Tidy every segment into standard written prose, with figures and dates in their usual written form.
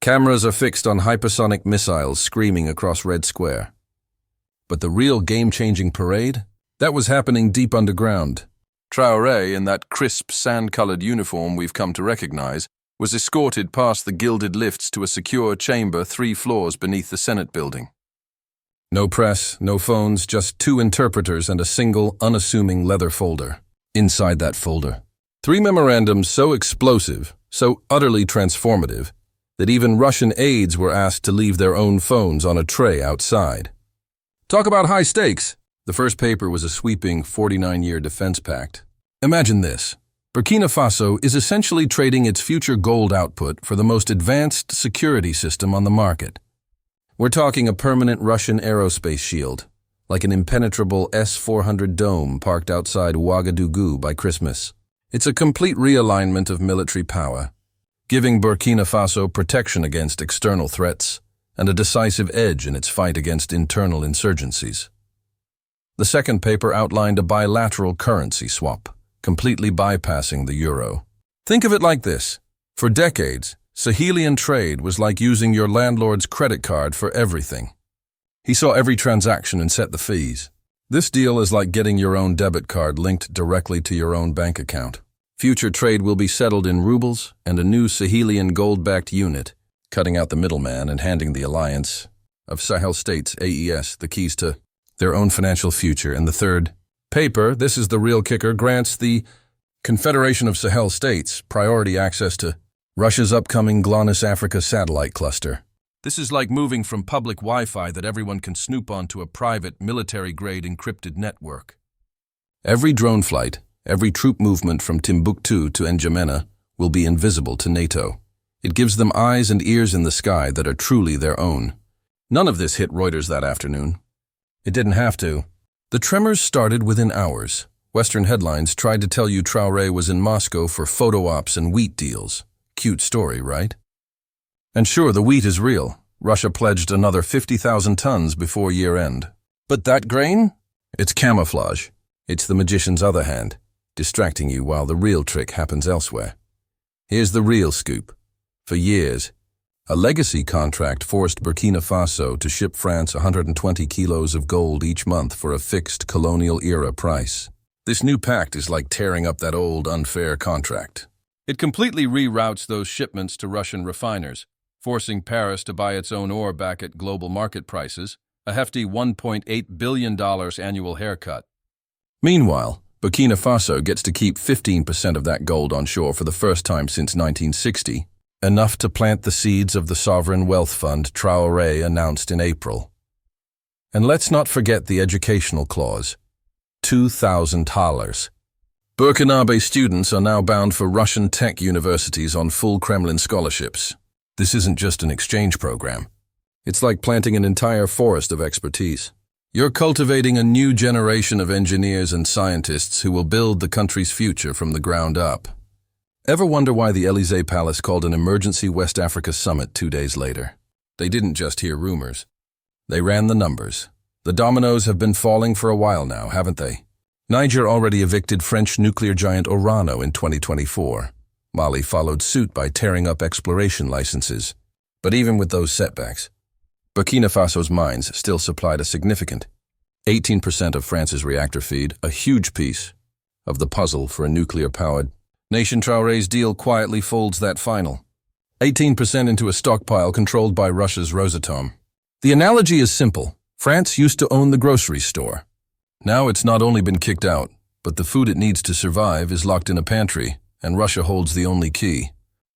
Cameras are fixed on hypersonic missiles screaming across Red Square. But the real game-changing parade? That was happening deep underground. Traore, in that crisp, sand-colored uniform we've come to recognize, was escorted past the gilded lifts to a secure chamber 3 floors beneath the Senate building. No press, no phones, just 2 interpreters and a single, unassuming leather folder. Inside that folder, 3 memorandums so explosive, so utterly transformative, that even Russian aides were asked to leave their own phones on a tray outside. Talk about high stakes! The first paper was a sweeping 49-year defense pact. Imagine this. Burkina Faso is essentially trading its future gold output for the most advanced security system on the market. We're talking a permanent Russian aerospace shield, like an impenetrable S-400 dome parked outside Ouagadougou by Christmas. It's a complete realignment of military power, giving Burkina Faso protection against external threats and a decisive edge in its fight against internal insurgencies. The second paper outlined a bilateral currency swap, completely bypassing the euro. Think of it like this. For decades, Sahelian trade was like using your landlord's credit card for everything. He saw every transaction and set the fees. This deal is like getting your own debit card linked directly to your own bank account. Future trade will be settled in rubles and a new Sahelian gold-backed unit, cutting out the middleman and handing the alliance of Sahel states, AES, the keys to their own financial future. And the third paper, this is the real kicker, grants the Confederation of Sahel States priority access to Russia's upcoming GLONASS Africa satellite cluster. This is like moving from public Wi-Fi that everyone can snoop on to a private, military-grade encrypted network. Every drone flight, every troop movement from Timbuktu to N'Djamena will be invisible to NATO. It gives them eyes and ears in the sky that are truly their own. None of this hit Reuters that afternoon. It didn't have to. The tremors started within hours. Western headlines tried to tell you Traore was in Moscow for photo ops and wheat deals. Cute story, right? And sure, the wheat is real. Russia pledged another 50,000 tons before year-end. But that grain? It's camouflage. It's the magician's other hand, distracting you while the real trick happens elsewhere. Here's the real scoop. For years, a legacy contract forced Burkina Faso to ship France 120 kilos of gold each month for a fixed colonial-era price. This new pact is like tearing up that old, unfair contract. It completely reroutes those shipments to Russian refiners, forcing Paris to buy its own ore back at global market prices, a hefty $1.8 billion annual haircut. Meanwhile, Burkina Faso gets to keep 15% of that gold onshore for the first time since 1960, enough to plant the seeds of the sovereign wealth fund Traore announced in April. And let's not forget the educational clause. $2,000. Burkinabe students are now bound for Russian tech universities on full Kremlin scholarships. This isn't just an exchange program. It's like planting an entire forest of expertise. You're cultivating a new generation of engineers and scientists who will build the country's future from the ground up. Ever wonder why the Élysée Palace called an emergency West Africa summit 2 days later? They didn't just hear rumors. They ran the numbers. The dominoes have been falling for a while now, haven't they? Niger already evicted French nuclear giant Orano in 2024. Mali followed suit by tearing up exploration licenses. But even with those setbacks, Burkina Faso's mines still supplied a significant 18% of France's reactor feed, a huge piece of the puzzle for a nuclear-powered nation. Traore's deal quietly folds that final 18% into a stockpile controlled by Russia's Rosatom. The analogy is simple. France used to own the grocery store. Now it's not only been kicked out, but the food it needs to survive is locked in a pantry, and Russia holds the only key.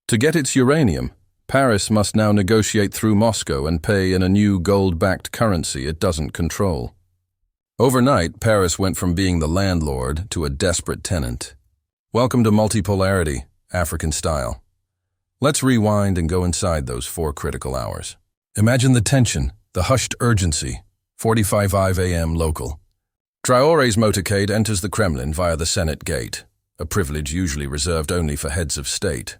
To get its uranium, Paris must now negotiate through Moscow and pay in a new gold-backed currency it doesn't control. Overnight, Paris went from being the landlord to a desperate tenant. Welcome to multipolarity, African style. Let's rewind and go inside those 4 critical hours. Imagine the tension, the hushed urgency. 4:55 a.m. local. Traore's motorcade enters the Kremlin via the Senate gate, a privilege usually reserved only for heads of state.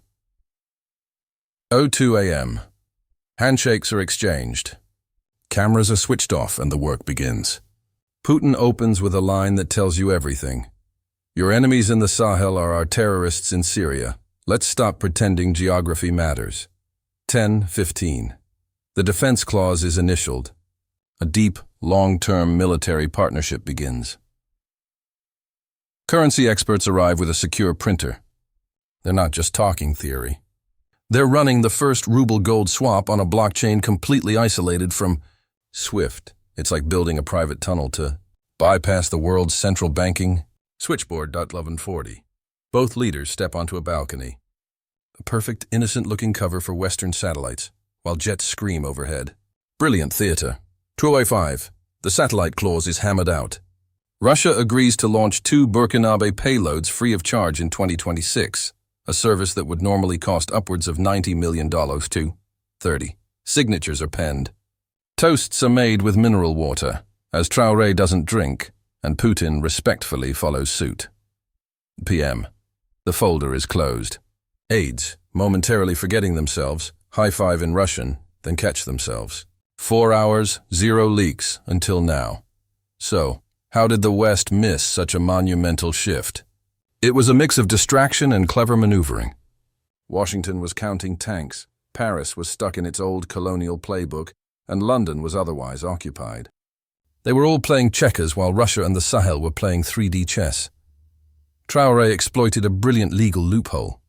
02 a.m. Handshakes are exchanged. Cameras are switched off and the work begins. Putin opens with a line that tells you everything. Your enemies in the Sahel are our terrorists in Syria. Let's stop pretending geography matters. 10:15. The defense clause is initialed. A deep, long-term military partnership begins. Currency experts arrive with a secure printer. They're not just talking theory. They're running the first ruble-gold swap on a blockchain completely isolated from SWIFT. It's like building a private tunnel to bypass the world's central banking. Switchboard.1140. Both leaders step onto a balcony. A perfect, innocent-looking cover for Western satellites, while jets scream overhead. Brilliant theater. 205. The satellite clause is hammered out. Russia agrees to launch 2 Burkina Faso payloads free of charge in 2026, a service that would normally cost upwards of $90 million to 30. Signatures are penned. Toasts are made with mineral water, as Traore doesn't drink, and Putin respectfully follows suit. PM. The folder is closed. Aides, momentarily forgetting themselves, high-five in Russian, then catch themselves. 4 hours, 0 leaks, until now. So, how did the West miss such a monumental shift? It was a mix of distraction and clever maneuvering. Washington was counting tanks, Paris was stuck in its old colonial playbook, and London was otherwise occupied. They were all playing checkers while Russia and the Sahel were playing 3D chess. Traore exploited a brilliant legal loophole.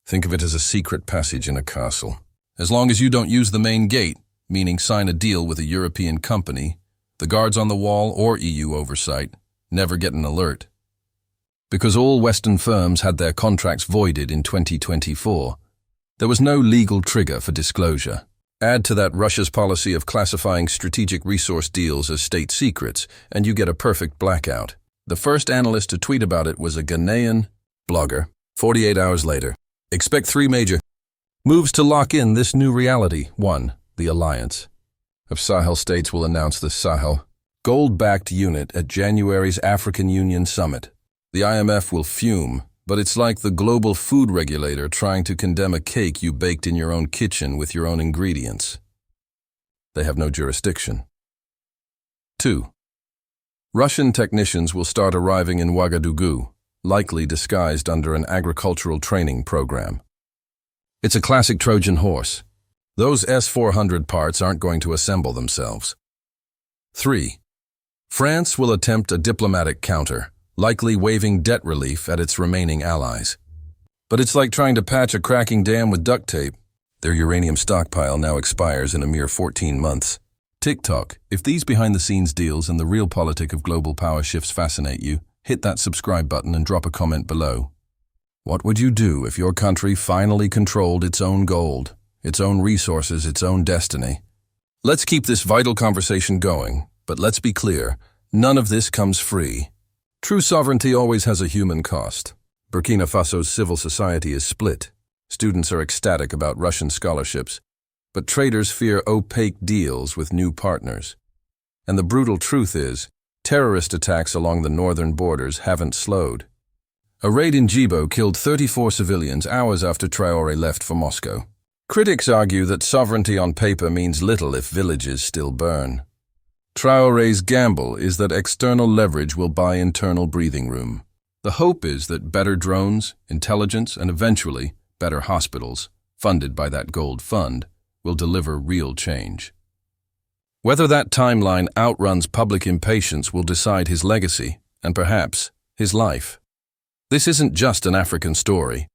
Think of it as a secret passage in a castle. As long as you don't use the main gate, meaning sign a deal with a European company, the guards on the wall or EU oversight never get an alert. Because all Western firms had their contracts voided in 2024, there was no legal trigger for disclosure. Add to that Russia's policy of classifying strategic resource deals as state secrets, and you get a perfect blackout. The first analyst to tweet about it was a Ghanaian blogger. 48 hours later. Expect 3 major moves to lock in this new reality. 1. The alliance of Sahel states will announce the Sahel gold-backed unit at January's African Union Summit. The IMF will fume, but it's like the global food regulator trying to condemn a cake you baked in your own kitchen with your own ingredients. They have no jurisdiction. 2. Russian technicians will start arriving in Ouagadougou, likely disguised under an agricultural training program. It's a classic Trojan horse. Those S-400 parts aren't going to assemble themselves. 3. France will attempt a diplomatic counter, likely waiving debt relief at its remaining allies. But it's like trying to patch a cracking dam with duct tape. Their uranium stockpile now expires in a mere 14 months. TikTok, if these behind-the-scenes deals and the real politic of global power shifts fascinate you, hit that subscribe button and drop a comment below. What would you do if your country finally controlled its own gold, its own resources, its own destiny? Let's keep this vital conversation going, but let's be clear, none of this comes free. True sovereignty always has a human cost. Burkina Faso's civil society is split. Students are ecstatic about Russian scholarships, but traders fear opaque deals with new partners. And the brutal truth is, terrorist attacks along the northern borders haven't slowed. A raid in Djibo killed 34 civilians hours after Traore left for Moscow. Critics argue that sovereignty on paper means little if villages still burn. Traore's gamble is that external leverage will buy internal breathing room. The hope is that better drones, intelligence, and eventually better hospitals, funded by that gold fund, will deliver real change. Whether that timeline outruns public impatience will decide his legacy, and perhaps his life. This isn't just an African story.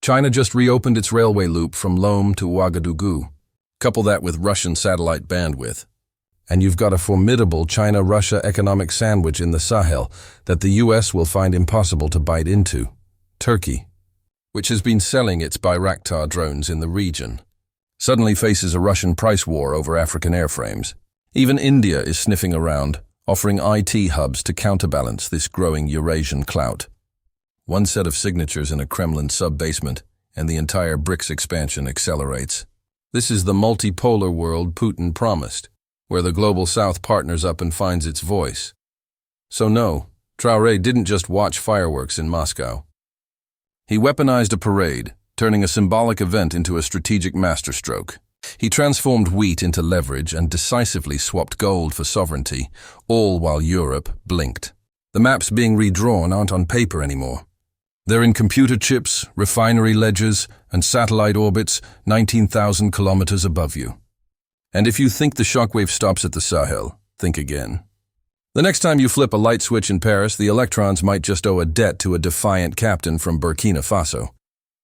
China just reopened its railway loop from Lome to Ouagadougou. Couple that with Russian satellite bandwidth, and you've got a formidable China-Russia economic sandwich in the Sahel that the US will find impossible to bite into. Turkey, which has been selling its Bayraktar drones in the region, suddenly faces a Russian price war over African airframes. Even India is sniffing around, offering IT hubs to counterbalance this growing Eurasian clout. One set of signatures in a Kremlin sub-basement, and the entire BRICS expansion accelerates. This is the multipolar world Putin promised, where the global South partners up and finds its voice. So no, Traore didn't just watch fireworks in Moscow. He weaponized a parade, turning a symbolic event into a strategic masterstroke. He transformed wheat into leverage and decisively swapped gold for sovereignty, all while Europe blinked. The maps being redrawn aren't on paper anymore. They're in computer chips, refinery ledgers, and satellite orbits 19,000 kilometers above you. And if you think the shockwave stops at the Sahel, think again. The next time you flip a light switch in Paris, the electrons might just owe a debt to a defiant captain from Burkina Faso.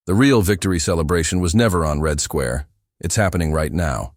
The real victory celebration was never on Red Square. It's happening right now.